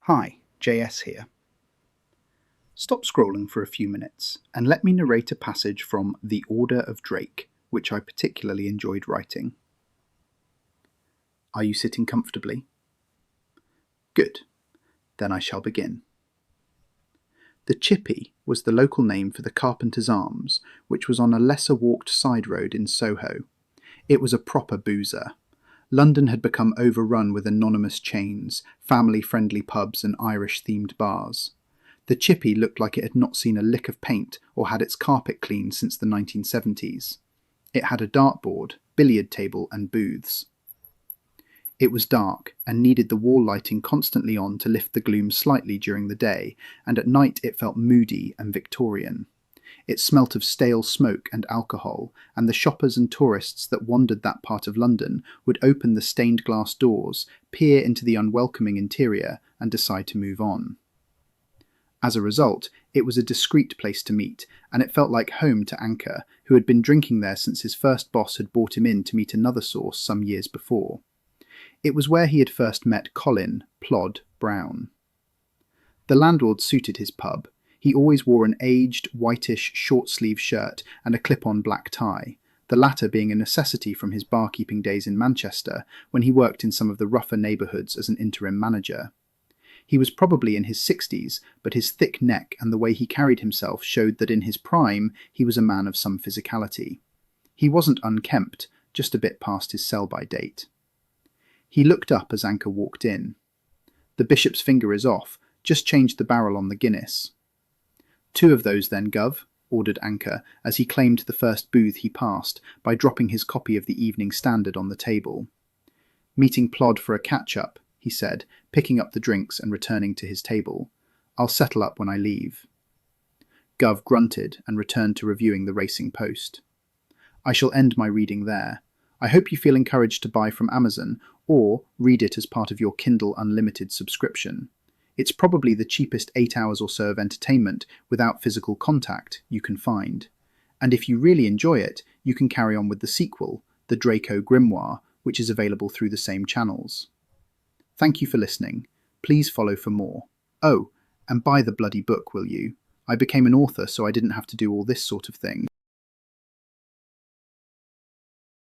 Hi, JS here. Stop scrolling for a few minutes and let me narrate a passage from The Order of Draic, which I particularly enjoyed writing. Are you sitting comfortably? Good. Then I shall begin. The Chippy was the local name for the Carpenter's Arms, which was on a lesser walked side road in Soho. It was a proper boozer. London had become overrun with anonymous chains, family-friendly pubs and Irish-themed bars. The Chippy looked like it had not seen a lick of paint or had its carpet cleaned since the 1970s. It had a dartboard, billiard table and booths. It was dark and needed the wall lighting constantly on to lift the gloom slightly during the day, and at night it felt moody and Victorian. It smelt of stale smoke and alcohol, and the shoppers and tourists that wandered that part of London would open the stained glass doors, peer into the unwelcoming interior, and decide to move on. As a result, it was a discreet place to meet, and it felt like home to Anchor, who had been drinking there since his first boss had brought him in to meet another source some years before. It was where he had first met Colin Plod Brown. The landlord suited his pub. He always wore an aged, whitish, short-sleeve shirt and a clip-on black tie, the latter being a necessity from his barkeeping days in Manchester, when he worked in some of the rougher neighbourhoods as an interim manager. He was probably in his 60s, but his thick neck and the way he carried himself showed that in his prime he was a man of some physicality. He wasn't unkempt, just a bit past his sell-by date. He looked up as Anchor walked in. "The bishop's finger is off. Just changed the barrel on the Guinness." "Two of those then, Gov," ordered Anchor, as he claimed the first booth he passed by dropping his copy of the Evening Standard on the table. "Meeting Plod for a catch-up," he said, picking up the drinks and returning to his table. "I'll settle up when I leave." Gov grunted and returned to reviewing the Racing Post. "I shall end my reading there. I hope you feel encouraged to buy from Amazon or read it as part of your Kindle Unlimited subscription. It's probably the cheapest 8 hours or so of entertainment without physical contact you can find. And if you really enjoy it, you can carry on with the sequel, The Draco Grimoire, which is available through the same channels. Thank you for listening. Please follow for more. Oh, and buy the bloody book, will you? I became an author so I didn't have to do all this sort of thing.